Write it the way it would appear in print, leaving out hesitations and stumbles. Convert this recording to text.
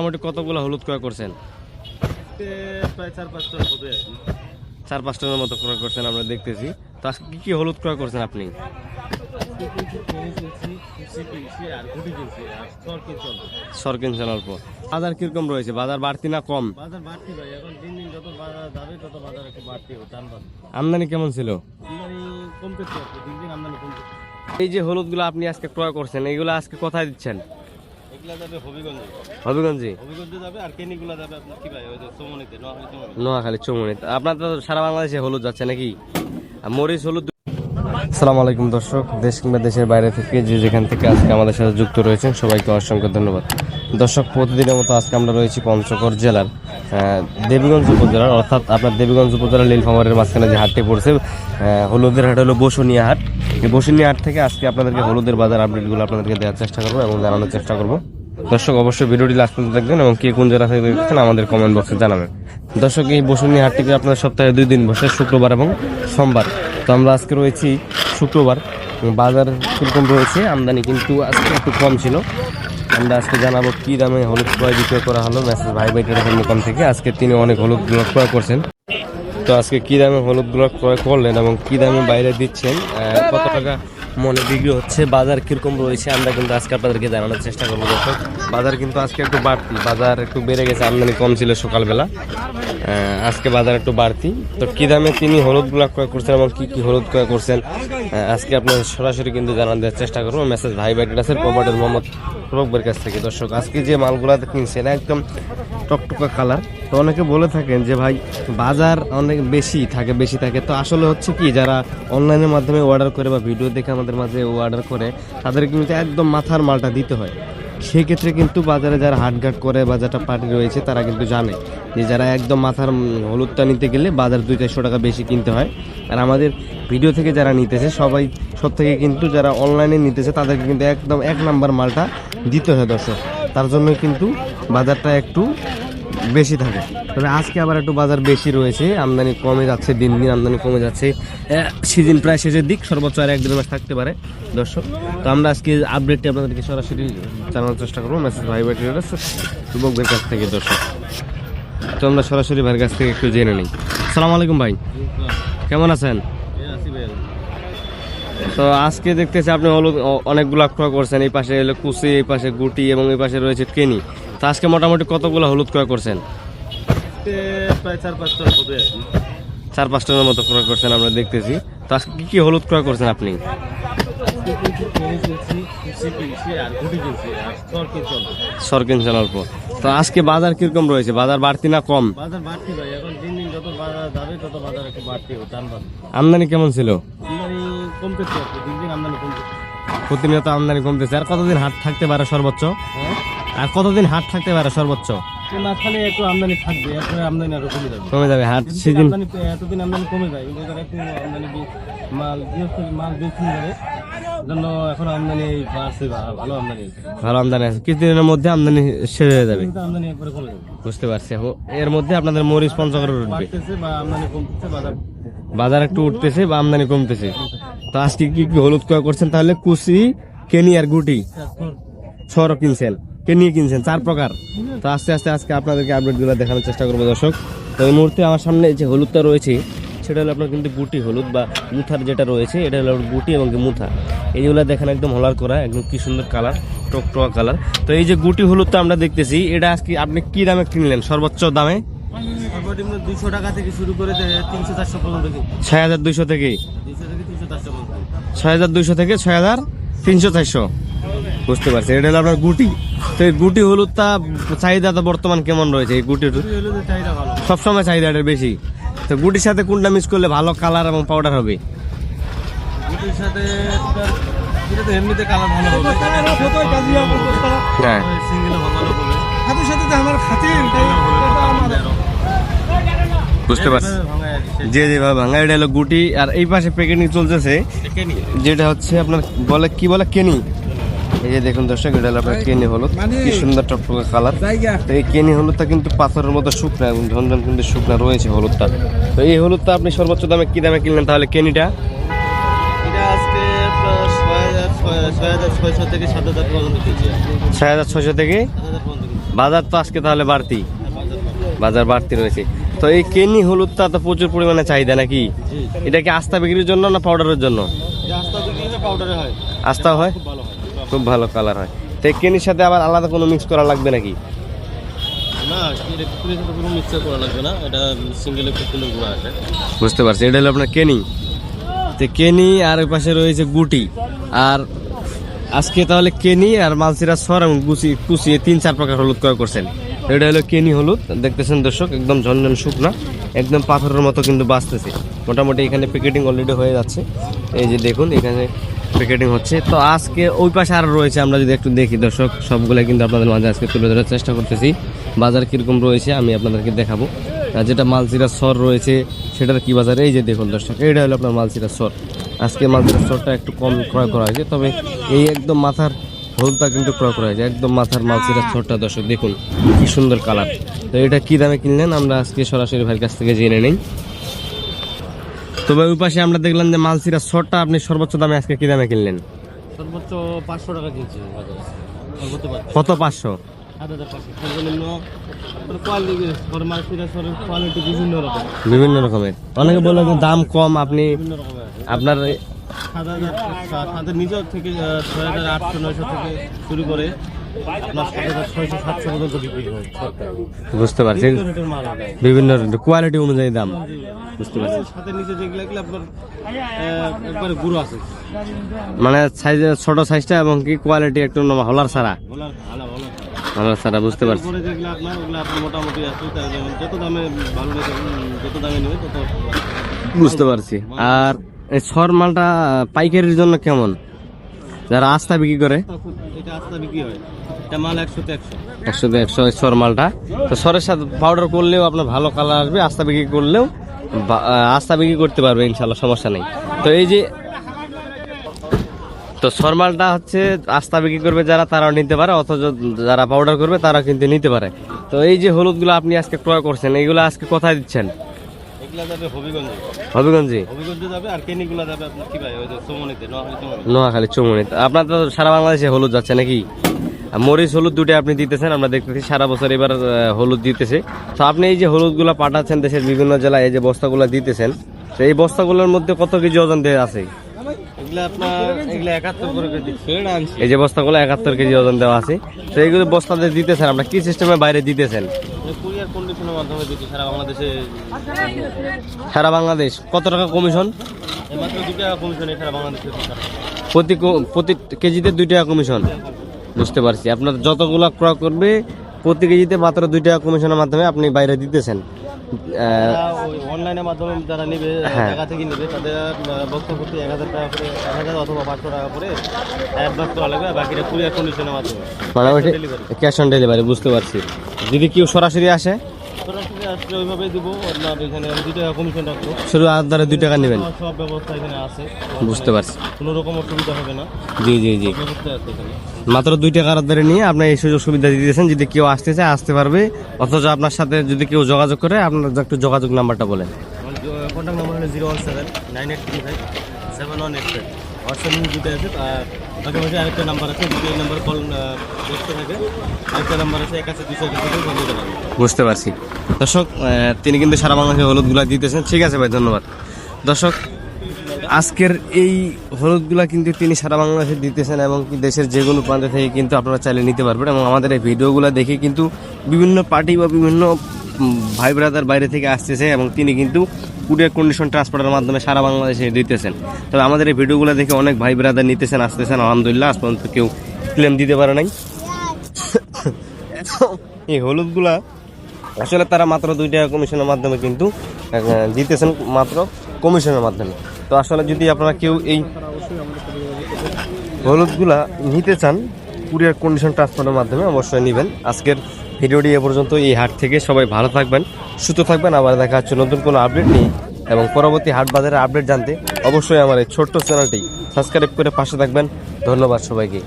মোটামুটি কতগুলো হলুদ ক্রয় করছেন? প্রায় 4-5 টন হবে আর কি। 4-5 টনের মতো ক্রয় করছেন আমরা দেখতেছি। তো আজকে কি কি হলুদ ক্রয় করছেন আপনি? সর কিনছেন অল্প। বাজার কিরকম রয়েছে? বাজার বাড়তি না কম? বাজার বাড়তি ভাই, এখন দিন দিন যত বাজার যাবে তত বাজার একটু বাড়তি হবে, টান বাড়বে। আমদানি কেমন ছিল? আমদানি কমতেছে আর কি, দিন দিন আমদানি কমতেছে। এই যে হলুদগুলো আপনি আজকে ক্রয় করছেন, এইগুলো আজকে কোথায় দিচ্ছেন? এগুলা যাবে হবিগঞ্জে। হবিগঞ্জে? হবিগঞ্জে যাবে, আর কেনিগুলা যাবে আপনার কি ভাই ওই যে চমনিতে, নোয়াখালী। নোয়াখালী চৌমনি। আপনার তো সারা বাংলাদেশে হলুদ যাচ্ছে নাকি? আর মরিচ হলুদ। আসসালামু আলাইকুম দর্শক, দেশ কিংবা দেশের বাইরে থেকে যে যেখান থেকে আজকে আমাদের সাথে যুক্ত রয়েছেন সবাইকে অসংখ্য ধন্যবাদ। দর্শক, প্রতিদিনের মতো আজকে আমরা রয়েছি পঞ্চগড় জেলার দেবীগঞ্জ উপজেলার, অর্থাৎ আপনার দেবীগঞ্জ উপজেলার নীলফামারীর মাঝখানে যে হাটটি পড়ছে, হলুদের হাট হলো বসুনিয়া হাট। এই বসুনিয়া হাট থেকে আজকে আপনাদেরকে হলুদের বাজার আপডেটগুলো আপনাদেরকে দেওয়ার চেষ্টা করবো এবং জানানোর চেষ্টা করবো। দর্শক, অবশ্যই ভিডিওটি লাস্ট পর্যন্ত দেখবেন এবং কে কোন জেলা থেকে দেখছেন আমাদের কমেন্ট বক্সে জানাবেন। দর্শক, এই বসুনিয়া হাটটিকে আপনাদের সপ্তাহে 2 দিন বসে, শুক্রবার এবং সোমবার। তো আমরা আজকে রয়েছি শুক্রবার। বাজার কিরকম রয়েছে? আমদানি কিন্তু আজকে একটু কম ছিল। আমরা আজকে জানাবো কি দামে হলুদ ক্রয় বিক্রয় করা হলো মেসেজ ভাই ভাই টেলিফোন দোকান থেকে। আজকে তিনি অনেক হলুদগুলো ক্রয় করছেন। তো আজকে কি দামে হলুদগুলো ক্রয় করলেন এবং কি দামে বাইরে দিচ্ছেন, কত টাকা মনে বিক্রি হচ্ছে, বাজার কিরকম রয়েছে, আমরা কিন্তু আজকে আপনাদেরকে জানানোর চেষ্টা করবো। দর্শক, বাজার কিন্তু আজকে একটু বাড়তি, বাজার একটু বেড়ে গেছে, আমদানি কম ছিল সকালবেলা, আজকে বাজার একটু বাড়তি। তো কি দামে তিনি হলুদগুলো ক্রয় করছেন এবং কি কি হলুদ ক্রয় করছেন আজকে আপনাদের সরাসরি কিন্তু জানান দেওয়ার চেষ্টা করবো মেসেজ ভাই ভাই টেলার্সের প্রপার্টার মোহাম্মদ রকবের কাছ থেকে। দর্শক, আজকে যে মালগুলা কিনছেন একদম টকটকা কালার। তো অনেকে বলে থাকেন যে ভাই বাজার অনেক বেশি থাকে। তো আসলে হচ্ছে কি, যারা অনলাইনের মাধ্যমে অর্ডার করে বা ভিডিও দেখে আমাদের মাঝে অর্ডার করে, তাদের কিন্তু একদম মাথার মালটা দিতে হয়। সেক্ষেত্রে কিন্তু বাজারে যারা হাটঘাট করে বা যারা পার্টি রয়েছে তারা কিন্তু জানে যে যারা একদম মাথার হলুদটা নিতে গেলে বাজার 200-400 টাকা বেশি কিনতে হয়। আর আমাদের ভিডিও থেকে যারা নিতেছে সবাই সব থেকে কিন্তু যারা অনলাইনে নিতেছে তাদেরকে কিন্তু একদম 1 নাম্বার মালটা দিতে হয় দর্শক। তার জন্য কিন্তু বাজারটা একটু বেশি থাকে। তবে আজকে আবার একটু বাজার বেশি রয়েছে, আমদানি কমে যাচ্ছে, দিন দিন আমদানি কমে যাচ্ছে। সিজন প্রায় শেষের দিক, সর্বোচ্চ আর 1-2 মাস থাকতে পারে দর্শক। তো আমরা আজকে আপডেটটি আপনাদেরকে সরাসরি জানানোর চেষ্টা করবো মেসেজ ভাই ভাই যুবকদের কাছ থেকে। দর্শক, তো আমরা সরাসরি ভাইয়ের কাছ থেকে একটু জেনে নিই। আসসালামু আলাইকুম ভাই, কেমন আছেন? তো আজকে দেখতেছি আপনি হলুদ অনেকগুলো ক্রয় করছেন। এই পাশে হলো কুচি, এই পাশে গুটি এবং এই পাশে রয়েছে কেনি। তো আজকে মোটামুটি কতগুলো হলুদ ক্রয় করছেন? প্রায় 4-5 টন হবে আর কি। 4-5 টনের মতো ক্রয় করছেন আমরা দেখতেছি। তো আজকে কি কি হলুদ ক্রয় করছেন আপনি? সর কিনছেন অল্প। তো আজকে বাজার কিরকম রয়েছে? বাজার বাড়তি না কম? বাজার বাড়তি ভাই, এখন দিন দিন যত বাজার যাবে তত বাজার একটু বাড়তি হবে, টান বাড়বে। আমদানি কেমন ছিল? আমদানি কমতেছে আর কি, দিন দিন আমদানি কমতেছে। প্রতিনিয়ত আমদানি কমতেছে। আর কতদিন হাট থাকতে পারে সর্বোচ্চ? আর কতদিন হাট থাকতে পারে সর্বোচ্চ? মাঝখানে একটু আমদানি থাকবে, এরপরে আমদানি আরো কমে যাবে। হাট সিজন এতদিন আমদানি কমে যায়, কিন্তু একটু আমদানি মাল বেশি যাবে জন্য এখন আমদানি বাড়ছে, ভালো আমদানি আছে। কিছুদিনের মধ্যে আমদানি শেষ হয়ে যাবে, আমদানি একবারে কমে যাবে। বুঝতে পারছি। এর মধ্যে আপনাদের মরিচ পঞ্চগড় উঠবে, বা আমদানি কমতেছে, বাজার একটু উঠতেছে বা আমদানি কমতেছে। তো আজকে কি কি হলুদ ক্রয় করছেন তাহলে? কুচি, কেনি আর গুটি। সরও কিনছেন, কেনি কিনছেন, 4 প্রকার। তো আস্তে আস্তে আজকে আপনাদেরকে আপডেটগুলো দেখানোর চেষ্টা করবো দর্শক। তো এই মুহূর্তে আমার সামনে যে হলুদটা রয়েছে সেটা হলো আপনার কিন্তু গুটি হলুদ বা মুথার যেটা রয়েছে, এটা হলো গুটি এবং মুথা। এইগুলো দেখেন একদম হলার করা, একদম কি সুন্দর কালার, টকটকা কালার। তো এই যে গুটি হলুদটা আমরা দেখতেছি, এটা আজকে আপনি কি দামে কিনলেন? সর্বোচ্চ দামে 200 টাকা থেকে শুরু করে 300-400 পর্যন্ত। 6200 থেকে 6200 থেকে 6300-400। বুঝতে পারছি, এটা হলো আপনার গুটি। তো এই গুটি হলুদটা চাহিদাটা বর্তমান কেমন রয়েছে? এই গুটির চাহিদা ভালো, সবসময় চাহিদাটা বেশি। তো গুটির সাথে কোনটা মিক্স করলে ভালো কালার এবং পাউডার হবে? গুটির সাথে এমনিতে কালার ভালো হবে, হ্যাঁ সিঙ্গেল ভালো হবে, সাথে সাথে আমার বুঝতে পারছি। যেভাবে ভাঙা, এটা হলো গুটি। আর এই পাশে প্যাকেটিং চলতেছে যেটা হচ্ছে আপনার কি বলে কেনি। এই যে দেখুন দর্শক, এটা হলো আপনার কেনি হলুদ, কি সুন্দর টকটকা কালার। তো এই কেনি হলুদটা কিন্তু পাথরের মতো শুকনা এবং ঝনঝন কিন্তু শুকনা রয়েছে হলুদটা। তো এই হলুদটা আপনি সর্বোচ্চ দামে কি দামে কিনলেন তাহলে? কেনিটা আজকে 6600 থেকে 7000 পর্যন্ত। 6600 থেকে বাজার তো আজকে তাহলে বাড়তি, বাজার বাড়তি রয়েছে। তো এই কেনি হলুদটা তো প্রচুর পরিমাণে চাহিদা নাকি? এটা কি আস্থা বিক্রির জন্য না পাউডারের জন্য? পাউডারে হয়, আস্থা হয়, খুব ভালো হয়। খুব ভালো কালার হয়। তো এই কেনির সাথে আবার আলাদা কোনো মিক্স করা লাগবে নাকি? না, এটা কুকুরের সাথে কোনো মিক্সচার করা লাগবে না, এটা সিঙ্গেল একটা কিলো গুঁড়া আছে। বুঝতে পারছি, এটা হলো আপনার কেনি। তো কেনি আর ওই পাশে রয়েছে গুটি। আর আজকে তাহলে কেনি আর মালসিরা সর এবং কুচিয়ে 3-4 প্রকার হলুদ ক্রয় করছেন। এটা হলো কেনি হলুদ, দেখতেছেন দর্শক, একদম ঝনঝন শুকনা, একদম পাথরের মতো কিন্তু বাঁচতেছে। মোটামুটি এখানে প্যাকেটিং অলরেডি হয়ে যাচ্ছে, এই যে দেখুন এখানে প্যাকেটিং হচ্ছে। তো আজকে ওই পাশে আরও রয়েছে, আমরা যদি একটু দেখি দর্শক, সবগুলো কিন্তু আপনাদের মাঝে আজকে তুলে ধরার চেষ্টা করতেছি। বাজার কীরকম রয়েছে আমি আপনাদেরকে দেখাবো। আর যেটা মালসিরা সর রয়েছে সেটার কি বাজার, এই যে দেখুন দর্শক, এইটা হলো আপনার মালসিরা সর। আজকে মালসিরা সরটা একটু কম ক্রয় করা হয়েছে, তবে এই একদম মাথার হলুদটা কিন্তু ক্রয় করা হয়েছে, একদম মাথার মালসিরা সরটা দর্শক দেখুন কি সুন্দর কালার। তো এটা কি দামে কিনলেন আমরা আজকে সরাসরি ভাইয়ের কাছ থেকে জেনে নেই। তবে ওই পাশে আমরা দেখলাম যে মালসিরা সরটা আপনি সর্বোচ্চ দামে আজকে কি দামে কিনলেন? সর্বোচ্চ 500 টাকা কিনছি বাজারে। সর্বোচ্চ কত? 500? 7500। সর্বনিম্ন কোয়ালিটি বিভিন্ন রকম, বিভিন্ন রকমের। অনেকে বললো যে দাম কম, আপনি বিভিন্ন রকমের আছে। আপনার 7,000 নিচের থেকে 6,800-900 থেকে শুরু করে আপনার 7,600-700 পর্যন্ত বিক্রি হয়। বুঝতে পারছি, রেটের মাল হবে, বিভিন্ন কোয়ালিটি অনুযায়ী দাম। বুঝতে পারছি, সাথে নিচে যেগুলো আপনার একবারে গুঁড়ো আছে, মানে সাইজ ছোট সাইজটা এবং কি কোয়ালিটি একটু হলার ছাড়া, ওলার ভালো ভালো হলার ছাড়া। বুঝতে পারছি, উপরে যেগুলো আপনার ওগুলো আপনার মোটামুটি আছে, তাই যেমন যত দামে ভালো নিতে, যত দামে নেবে তত। বুঝতে পারছি। আর এই সর মালটা পাইকারির জন্য কেমন, যারা আস্থা বিক্রি করে? এটা আস্তা বিক্রি হয়, এটা মাল 100-100। 100 সর মালটা। তো সরের সাথে পাউডার করলেও আপনার ভালো কালার আসবে, আস্থা বিক্রি করলেও আস্থা বিক্রি করতে পারবে ইনশাল্লাহ, সমস্যা নেই। তো এই যে তো সর মালটা হচ্ছে আস্থা বিক্রি করবে যারা, তারাও নিতে পারে, অথচ যারা পাউডার করবে তারা কিন্তু নিতে পারে। তো এই যে হলুদগুলো আপনি আজকে ক্রয় করছেন, এইগুলো আজকে কোথায় দিচ্ছেন? এগুলা যাবে হবিগঞ্জে। হবিগঞ্জে? হবিগঞ্জে যাবে, আর কেনিগুলা যাবে আপনার কি ভাই ওই যে চমনিতে, নোয়াখালী চৌমনিতে। আপনার তো সারা বাংলাদেশে হলুদ যাচ্ছে নাকি? মরিচ হলুদ দুটো আপনি দিতেছেন, আমরা দেখতেছি সারা বছর এবার হলুদ দিতেছে। তো আপনি এই যে হলুদগুলো পাঠাচ্ছেন দেশের বিভিন্ন জেলায়, এই যে বস্তাগুলো দিতেছেন, তো এই বস্তাগুলোর মধ্যে কত কেজি ওজন দেওয়া আছে? এগুলা আপনার এগুলা 71 করে দিচ্ছে আনছি। এই যে বস্তাগুলো 71 কেজি ওজন দেওয়া আছে। তো এইগুলো বস্তাতে দিতেছেন আপনার কি সিস্টেমে বাইরে দিতেছেন? কুরিয়ার কন্ডিশনের মাধ্যমে দিচ্ছি সারা বাংলাদেশে। সারা বাংলাদেশ কত টাকা কমিশন? মাত্র 2 টাকা কমিশন সারা বাংলাদেশে। প্রতি কেজিতে 2 টাকা কমিশন। বুঝতে পারছি, আপনার যতগুলো ক্রয় করবে প্রতি কেজিতে মাত্র 2 টাকা কমিশনের মাধ্যমে আপনি বাইরে দিতেছেন। অনলাইনের মাধ্যমে যারা নেবে, টাকা থেকে নেবে, তাদের বক্তব্য প্রতি 1000 টাকা করে, 1000 অথবা 500 টাকা করে অ্যাডভান্স করা লাগবে, বাকিটা কুরিয়ার কন্ডিশনের মাধ্যমে, মানে ক্যাশ অন ডেলিভারি। বুঝতে পারছি। যদি কেউ সরাসরি আসে, সরাসরি আসলে ওইভাবেই দিব, আপনার এখানে 2 টাকা কমিশন রাখবো, শুধু আধারে 2 টাকা নেবেন। সব ব্যবস্থা এখানে আছে। বুঝতে পারছি, কোনো রকম অসুবিধা হবে না। জি জি জি। ব্যবস্থা আছে এখানে। মাত্র 2 টাকার আধারে নিয়ে আপনার এই সুযোগ সুবিধা দিতেছেন। যদি কেউ আসতে চায় আসতে পারবে, অথচ আপনার সাথে যদি কেউ যোগাযোগ করে, আপনার একটু যোগাযোগ নাম্বারটা বলেন। কন্ট্যাক্ট নাম্বার হলো 017-9835-7185। হোয়াটসঅ্যাপ লিঙ্ক দিতে আছে, আর পাশাপাশি আরেকটা নাম্বার আছে, এই নাম্বার কল করতে থাকে। আরেকটা নাম্বার আছে 81-200। বুঝতে পারছি দর্শক, তিনি কিন্তু সারা বাংলাদেশে হলুদগুলা দিতেছেন। ঠিক আছে ভাই, ধন্যবাদ। দর্শক, আজকের এই হলুদগুলা কিন্তু তিনি সারা বাংলাদেশে দিতেছেন, এবং কি দেশের যে কোনো প্রান্ত থেকে কিন্তু আপনারা চাইলে নিতে পারবেন। এবং আমাদের এই ভিডিওগুলো দেখে কিন্তু বিভিন্ন পার্টি বা বিভিন্ন ভাই ব্রাদার বাইরে থেকে আসতেছে, এবং তিনি কিন্তু কুরিয়ার কন্ডিশন ট্রান্সপোর্টের মাধ্যমে সারা বাংলাদেশে দিতেছেন। তবে আমাদের এই ভিডিওগুলো দেখে অনেক ভাই ব্রাদার নিতেছেন, আসতেছেন, আলহামদুলিল্লাহ। আজ পর্যন্ত কেউ ক্লেম দিতে পারে নাই। এই হলুদগুলা আসলে তারা মাত্র 2 টাকা কমিশনের মাধ্যমে কিন্তু দিতেছেন, মাত্র কমিশনের মাধ্যমে। তো আসলে যদি আপনারা কেউ এই হলুদগুলা নিতে চান কুরিয়ার কন্ডিশন ট্রান্সপোর্টের মাধ্যমে, অবশ্যই নেবেন। আজকের ভিডিওটি এ পর্যন্ত। এই হাট থেকে সবাই ভালো থাকবেন, সুস্থ থাকবেন। আবার দেখা হচ্ছে নতুন কোনো আপডেট নিয়ে, এবং পরবর্তী হাট বাজারের আপডেট জানতে অবশ্যই আমার এই ছোট্ট চ্যানেলটি সাবস্ক্রাইব করে পাশে থাকবেন। ধন্যবাদ সবাইকে।